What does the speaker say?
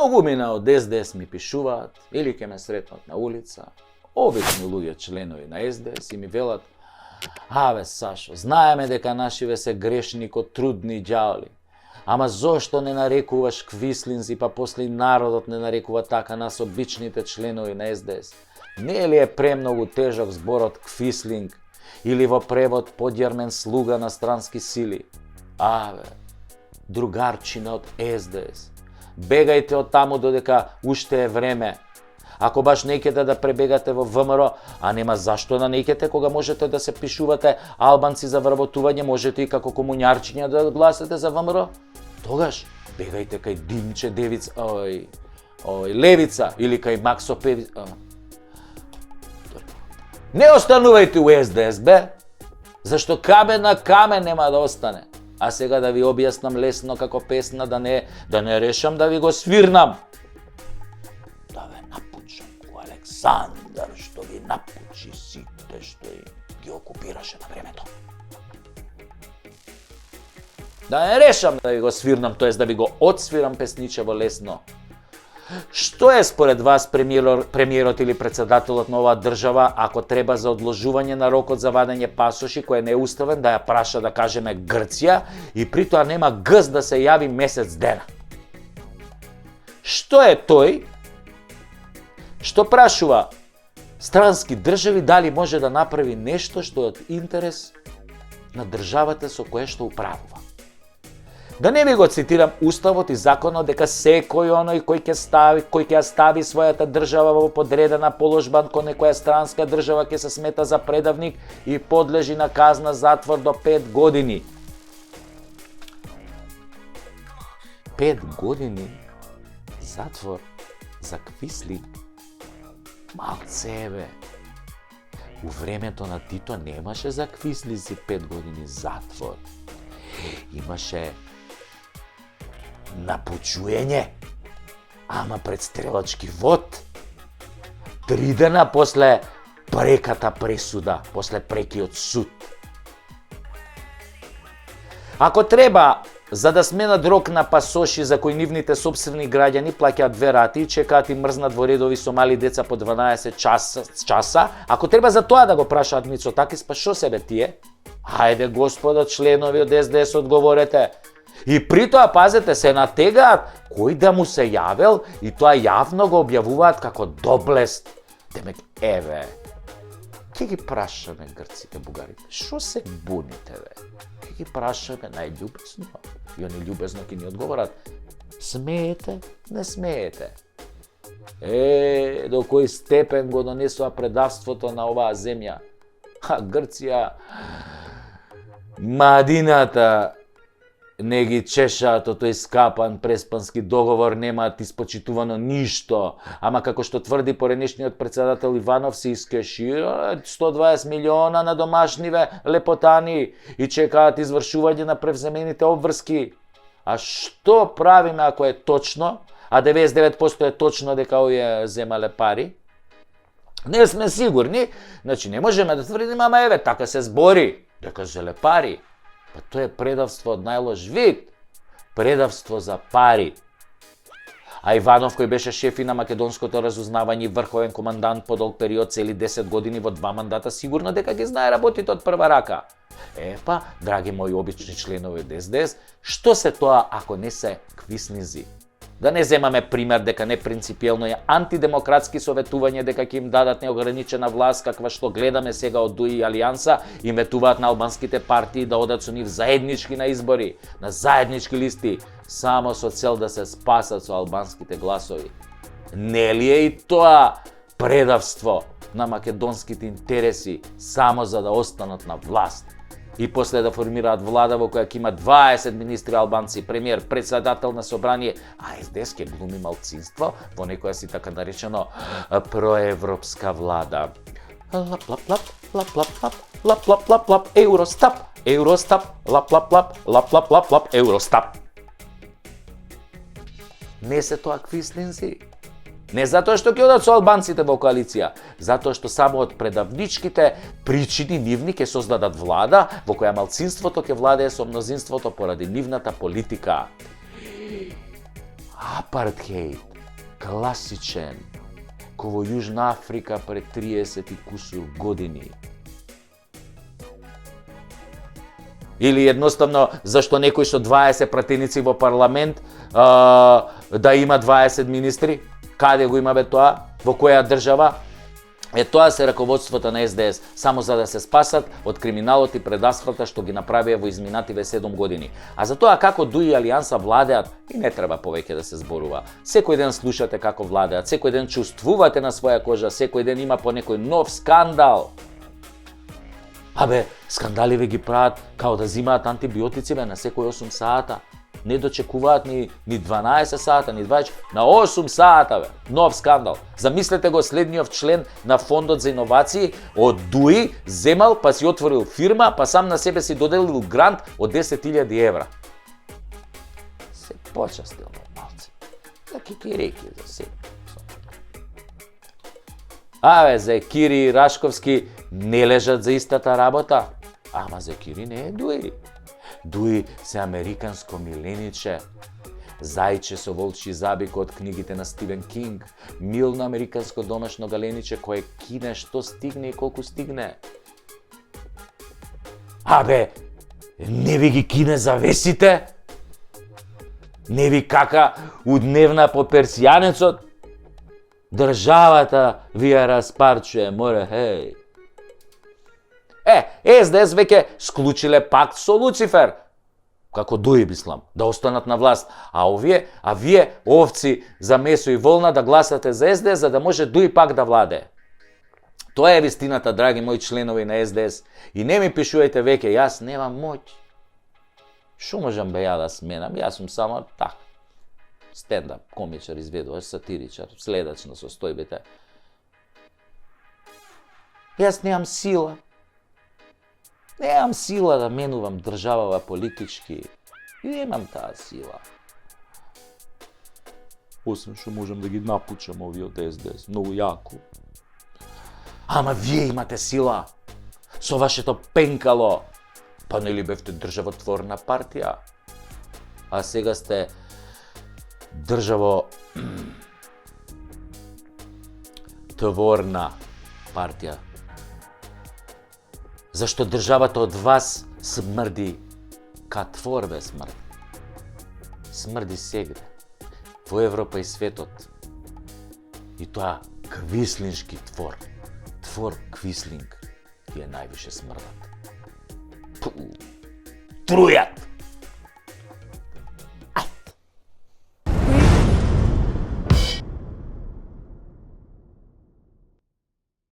Многумина од СДС ми пишуваат или ќе ме сретнат на улица, обични луѓе членови на СДС и ми велат: "Аве Сашо, знаеме дека нашиве се грешни ко трудни ѓавли. Ама зошто не нарекуваш квислинзи, па после и народот не нарекува така нас обичните членови на СДС? Не ли е премногу тежок зборот квислинг или во превод подјармен слуга на странски сили? Аве, другарчина од СДС, бегајте од таму додека уште е време. Ако баш неќете да пребегате во ВМРО, а нема зашто да неќете кога можете да се пишувате албанци за вработување, можете и како комуњарчиња да гласате за ВМРО, тогаш бегајте кај Димче Девица, Левица или кај Максо Певица. Не останувајте у СДС, бе, зашто камен на камен нема да остане. А сега да ви објаснам лесно како песна, да не решам да ви го свирнам. Да ве напучам ко Александар, што ги напучи сите што ги окупираше на времето. Да не решам да ви го свирнам, тоест да ви го отсвирам песничево лесно. Што е според вас премиерот или председателот на оваа држава ако треба за одложување на рокот за вадење пасоши кој е неуставен да ја праша, да кажеме, Грција и притоа нема гз да се јави месец дена? Што е тој што прашува странски држави дали може да направи нешто што е од интерес на државата со кое што управува? Да не ви го цитирам уставот и законот дека секој оној кој ќе стави својата држава во подредена положба кон некоја странска држава ќе се смета за предавник и подлежи на казна затвор до 5 години. 5 години затвор за квисли? Малце, бе. У времето на Тито немаше за квислици 5 години затвор. Имаше напучуење, ама пред стрелачки вод. 3 дена после преката пресуда, после прекиот суд. Ако треба, за да сменат рок на пасоши за кои нивните сопствени граѓани плаќаат 2 рати и чекаат и мрзнат во редови со мали деца по 12 часа, ако треба за тоа да го прашаат Мицотакис, па шо себе тие? Хајде, господа члenoви од СДС, одговорете. И притоа, пазете, се натегаат кој да му се јавел и тоа јавно го објавуваат како доблест. Демек, еве, ќе ги прашаме грците, бугарите, шо се буните, бе? Ќе ги прашаме најљубезно. И они љубезно ќе ни одговорат: смеете, не смеете. До кој степен го донесува предавството на оваа земја. А Грција, мадината, не ги чешаат од тој скапан преспански договор, немаат испочитувано ништо. Ама како што тврди поренешниот председател Иванов, се искешираат 120 милиона на домашниве лепотани и чекаат извршување на превземените обврски. А што правиме ако е точно, а 99% е точно дека овие земале пари? Не сме сигурни, значи не можеме да тврдиме, ама еве, така се збори, дека зеле пари. Па тоа е предавство од најлош вид. Предавство за пари. А Иванов, кој беше шеф и на македонското разузнавање и врховен командант по долг период, цели 10 години во 2 мандата, сигурно дека ги знае работите од прва рака. Па, драги мои обични членови од СДС, што се тоа ако не се квиснизи? Да не земаме пример дека непринципиелно е антидемократски советување дека ќе им дадат неограничена власт, каква што гледаме сега од ДУИ и Алијанса, им ветуваат на албанските партии да одат со нив заеднички на избори, на заеднички листи, само со цел да се спасат со албанските гласови. Не ли е и тоа предавство на македонските интереси само за да останат на власт? И после да формираат влада во која ќе има 20 министри албанци, премиер, председател на собрание, а СДС ќе глуми малцинство во некоја си така наречено проевропска влада. Лап лап лап, лап лап лап, лап лап лап лап, Евростап, Евростап, лап лап лап, лап лап лап лап, Евростап. Не се тоа квислинзи. Не затоа што ќе одат со албанците во коалиција, затоа што само од предавничките причини нивни ќе создадат влада во која малцинството ќе владее со мнозинството поради нивната политика. Апартхејд, класичен, ко во Јужна Африка пред 30 и кусур години. Или едноставно, зашто некој со 20 пратеници во парламент да има 20 министри? Каде го има бе тоа? Во која држава? Тоа се раководството на СДС, само за да се спасат од криминалот и предасфалта што ги направија во изминативе 7 години. А за тоа како ДУИ и Алијанса владеат, и не треба повеќе да се зборува. Секој ден слушате како владеат, секој ден чувствувате на своја кожа, секој ден има по некој нов скандал. Скандали ве ги прават као да зимаат антибиотици на секој 8 сата. Не дочекуваат ни 12 сата, ни 20, на 8 сата, нов скандал. Замислете го следниот член на Фондот за иновации од ДУИ, земал, па си отворил фирма, па сам на себе си доделил грант од 10.000 евра. Се почастил малце. За кикирики, за себе. За Кири и Рашковски не лежат за истата работа. Ама за Кири не е ДУИ. ДУИ се американско милениче. Зајче со волчи забик од книгите на Стивен Кинг. Милно американско домашно галениче кое кине што стигне и колку стигне. Не ви ги кине завесите? Не ви кака удневна по персијанецот? Државата ви ја распарчуе, море, хеј. СДС веќе склучиле пакт со Луцифер, како ДУИ мислам, да останат на власт. А вие, овци за месо и волна, да гласате за СДС, за да може ДУИ пак да владе. Тоа е вистината, драги мои членови на СДС. И не ми пишувајте веќе, јас немам моќ. Шо можам бе ја да сменам? Јас сум само так. Стендап, комичар, изведувач, сатиричар, следач на состојбите. Јас немам сила. Немам сила да менувам државава политички. Немам таа сила. Освен што можам да ги напучам овие од СДС, многу јако. Ама вие имате сила. Со вашето пенкало. Па нели бевте државотворна партија? А сега сте државотворна партија. Зашто државата од вас смрди ка творбе смрди. Смрди сегде, во Европа и светот. И тоа квислиншки твор. Твор квислинг ги е највише смрдат. Трујат!